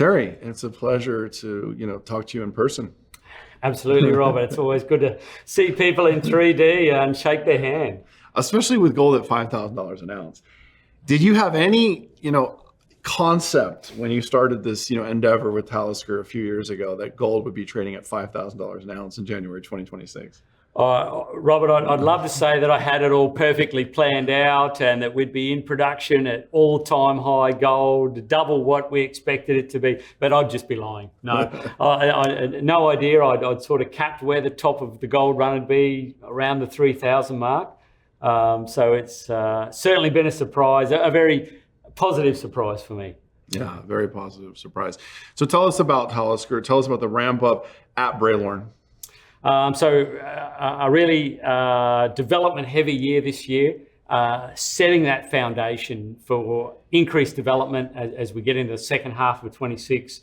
Terry, it's a pleasure to, talk to you in person. Absolutely, Robert. It's always good to see people in 3D and shake their hand. Especially with gold at $5,000 an ounce. Did you have any, concept when you started this, endeavor with Talisker a few years ago that gold would be trading at $5,000 an ounce in January 2026? Robert, I'd love to say that I had it all perfectly planned out and that we'd be in production at all-time high gold, double what we expected it to be, but I'd just be lying. No, no idea. I'd sort of capped where the top of the gold run would be around the 3,000 mark. So it's certainly been a surprise, a very positive surprise for me. Yeah, very positive surprise. So tell us about Talisker. Tell us about the ramp up at Bralorne. A really development heavy year this year, setting that foundation for increased development as we get into the second half of 26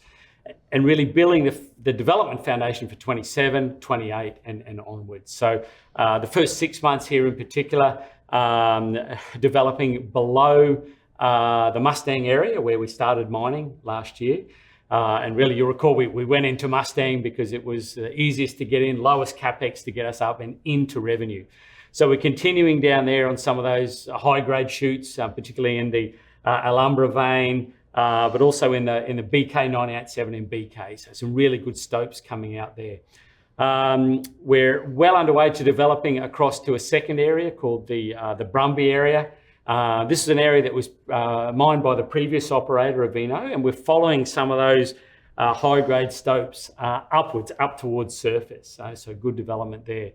and really building the development foundation for 27, 28 and onwards. So the first 6 months here in particular, developing below the Mustang area where we started mining last year. And really, you'll recall we went into Mustang because it was the easiest to get in, lowest capex to get us up and into revenue. So we're continuing down there on some of those high-grade shoots, particularly in the Alhambra vein, but also in the BK 987 and BK. So some really good stopes coming out there. We're well underway to developing across to a second area called the Brumby area. This is an area that was mined by the previous operator of Vino, and we're following some of those high-grade stopes upwards, up towards surface. So good development there.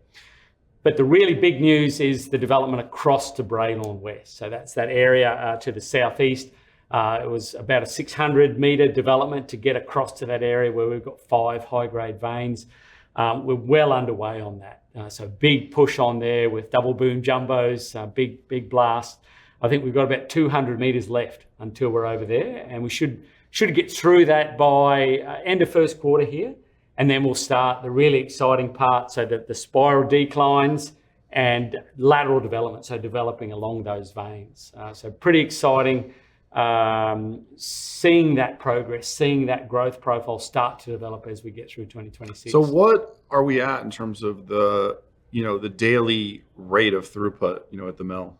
But the really big news is the development across to Bralorne West. So that's that area to the southeast. It was about a 600-metre development to get across to that area where we've got 5 high-grade veins. We're well underway on that. So big push on there with double boom jumbos, big blast. I think we've got about 200 metres left until we're over there, and we should get through that by end of first quarter here, and then we'll start the really exciting part, so that the spiral declines and lateral development, so developing along those veins. So pretty exciting, seeing that progress, seeing that growth profile start to develop as we get through 2026. So what are we at in terms of the daily rate of throughput, at the mill?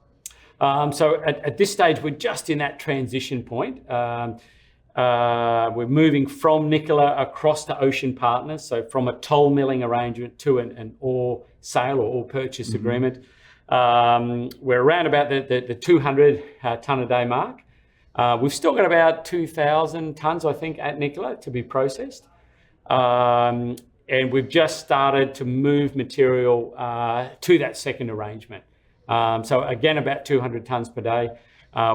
So at this stage, we're just in that transition point. We're moving from Nikola across to Ocean Partners, so from a toll milling arrangement to an ore sale or ore purchase agreement. We're around about the 200 tonne a day mark. We've still got about 2,000 tonnes, I think, at Nikola to be processed. And we've just started to move material to that second arrangement. So again, about 200 tonnes per day.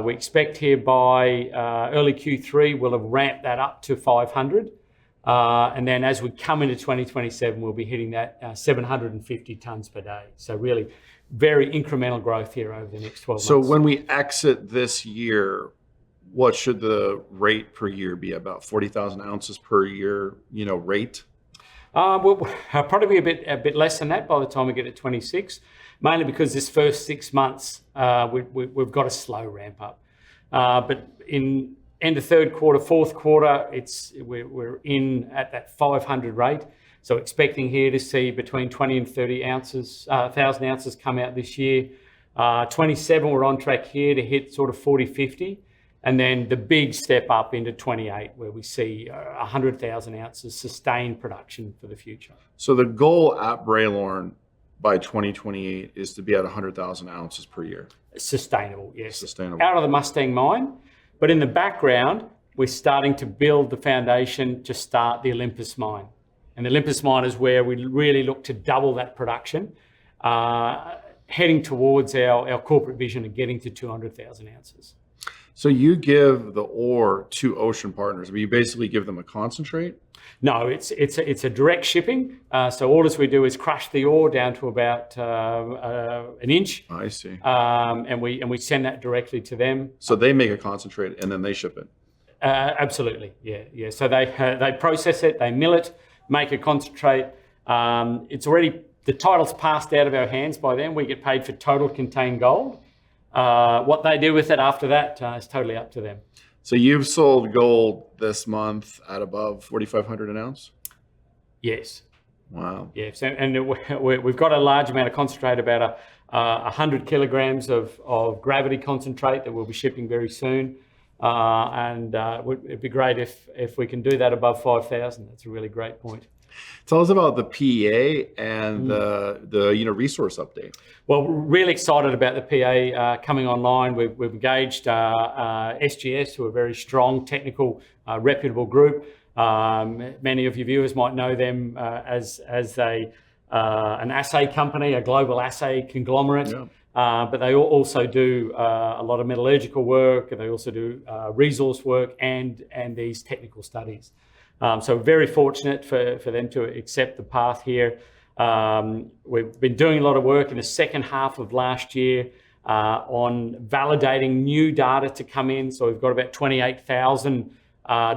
We expect here by early Q3, we'll have ramped that up to 500. And then as we come into 2027, we'll be hitting that 750 tonnes per day. So really very incremental growth here over the next 12 months. So when we exit this year, what should the rate per year be? About 40,000 ounces per year, rate? We'll probably be a bit less than that by the time we get to 26. Mainly because this first 6 months, we've got a slow ramp up. But in end of third quarter, fourth quarter, we're in at that 500 rate. So expecting here to see between 20 and 30 ounces, 1,000 ounces come out this year. 27, we're on track here to hit sort of 40, 50. And then the big step up into 28, where we see 100,000 ounces sustained production for the future. So the goal at Bralorne by 2028 is to be at 100,000 ounces per year. Sustainable, yes. Sustainable. Out of the Mustang Mine. But in the background, we're starting to build the foundation to start the Olympus Mine. And the Olympus Mine is where we really look to double that production, heading towards our corporate vision of getting to 200,000 ounces. So you give the ore to Ocean Partners, but you basically give them a concentrate? No, it's a direct shipping. So all we do is crush the ore down to about an inch. I see. And we send that directly to them. So they make a concentrate and then they ship it? Absolutely, yeah. So they process it, they mill it, make a concentrate. It's already, the title's passed out of our hands by then. We get paid for total contained gold. What they do with it after that is totally up to them. So you've sold gold this month at above 4,500 an ounce? Yes. Wow. Yes, and we've got a large amount of concentrate, about 100 kilograms of gravity concentrate that we'll be shipping very soon. It'd be great if we can do that above 5,000. That's a really great point. Tell us about the PEA and the resource update. Well, we're really excited about the PEA coming online. We've engaged SGS, who are a very strong, technical, reputable group. Many of your viewers might know them as an assay company, a global assay conglomerate. Yeah. But they also do a lot of metallurgical work, and they also do resource work and these technical studies. So very fortunate for them to accept the path here. We've been doing a lot of work in the second half of last year on validating new data to come in. So we've got about 28,000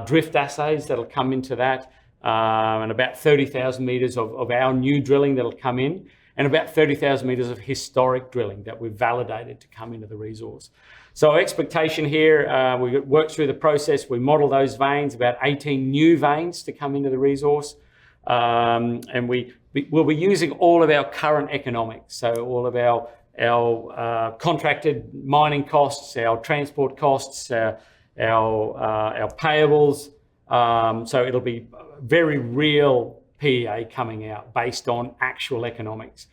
drift assays that'll come into that, and about 30,000 metres of our new drilling that'll come in, and about 30,000 metres of historic drilling that we've validated to come into the resource. So our expectation here, we work through the process, we model those veins, about 18 new veins to come into the resource, and we'll be using all of our current economics, so all of our contracted mining costs, our transport costs, our payables. So it'll be very real PEA coming out based on actual economics.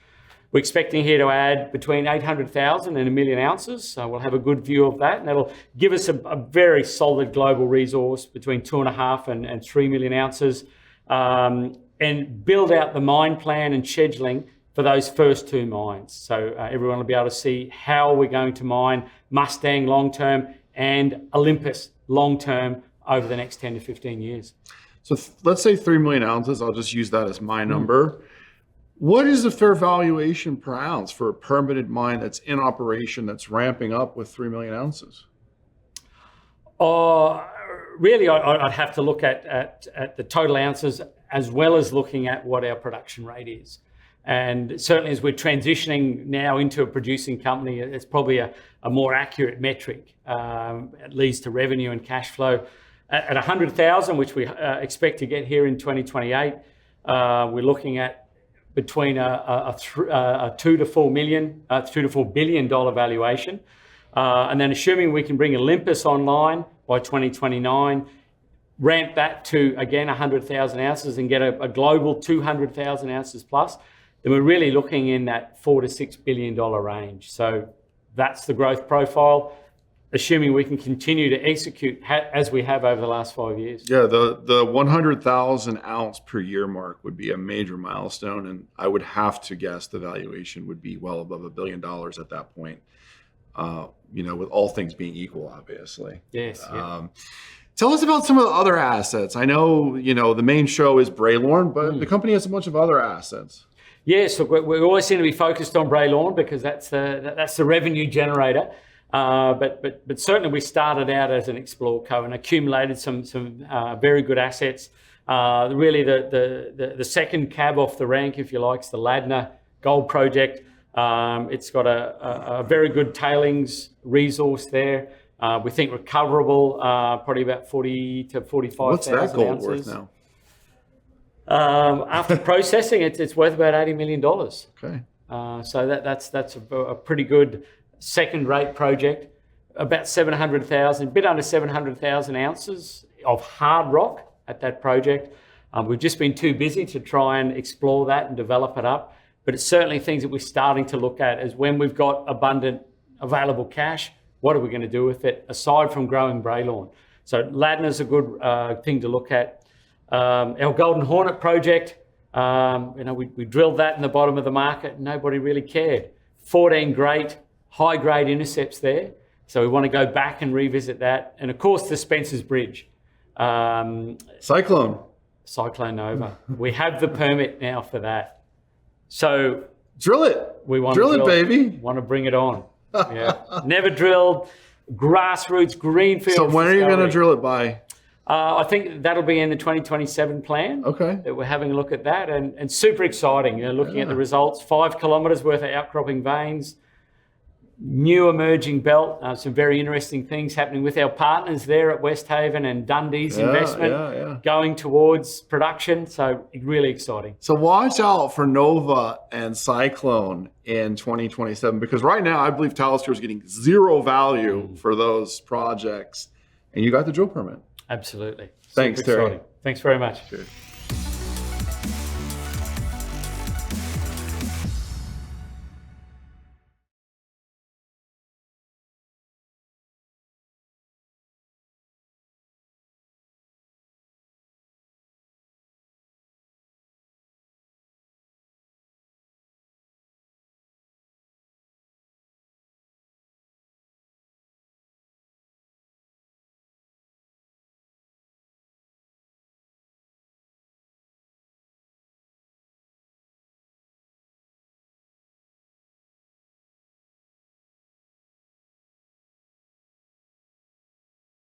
We're expecting here to add between 800,000 and 1 million ounces. So we'll have a good view of that, and that'll give us a very solid global resource between 2.5 and 3 million ounces, and build out the mine plan and scheduling for those first two mines. So everyone will be able to see how we're going to mine Mustang long-term and Olympus long-term over the next 10 to 15 years. So let's say 3 million ounces. I'll just use that as my number. What is the fair valuation per ounce for a permitted mine that's in operation, that's ramping up with 3 million ounces? Really, I'd have to look at the total ounces as well as looking at what our production rate is. And certainly as we're transitioning now into a producing company, it's probably a more accurate metric. It leads to revenue and cash flow. At 100,000, which we expect to get here in 2028, we're looking at between a $2 to $4 billion valuation. And then assuming we can bring Olympus online by 2029, ramp that to, again, 100,000 ounces and get a global 200,000 ounces plus, then we're really looking in that $4 to $6 billion range. So that's the growth profile, assuming we can continue to execute as we have over the last 5 years. Yeah, the 100,000 ounce per year mark would be a major milestone, and I would have to guess the valuation would be well above $1 billion at that point. With all things being equal, obviously. Yes. Yeah. Tell us about some of the other assets. I know, the main show is Bralorne, but the company has a bunch of other assets. Yes, look, we always seem to be focused on Bralorne because that's the revenue generator. But certainly we started out as an explore co and accumulated some very good assets. Really the second cab off the rank, if you like, is the Ladner Gold Project. It's got a very good tailings resource there. We think recoverable, probably about 40 to 45,000 ounces. What's that gold worth now? After processing, it's worth about $80 million. Okay. So that's a pretty good second-rate project. About 700,000, a bit under 700,000 ounces of hard rock at that project. We've just been too busy to try and explore that and develop it up. But it's certainly things that we're starting to look at as when we've got abundant available cash, what are we going to do with it aside from growing Bralorne? So Ladner's a good thing to look at. Our Golden Hornet project, we drilled that in the bottom of the market. Nobody really cared. 14 great high-grade intercepts there. So we want to go back and revisit that. And of course, the Spencer's Bridge. Cyclone Nova. We have the permit now for that. So drill it. We want drill to it, baby. Want to bring it on. Yeah. Never drilled, grassroots, greenfield. So when are you going to drill it by? I think that'll be in the 2027 plan. Okay. That we're having a look at that, and super exciting. Looking at the results. 5 kilometres worth of outcropping veins. new emerging belt, some very interesting things happening with our partners there at Westhaven and Dundee's investment going towards production. So really exciting. So watch out for Nova and Cyclone in 2027, because right now I believe Talisker is getting zero value for those projects, and you got the drill permit. Absolutely. Thanks, Super Terry. exciting. Thanks very much. Cheers.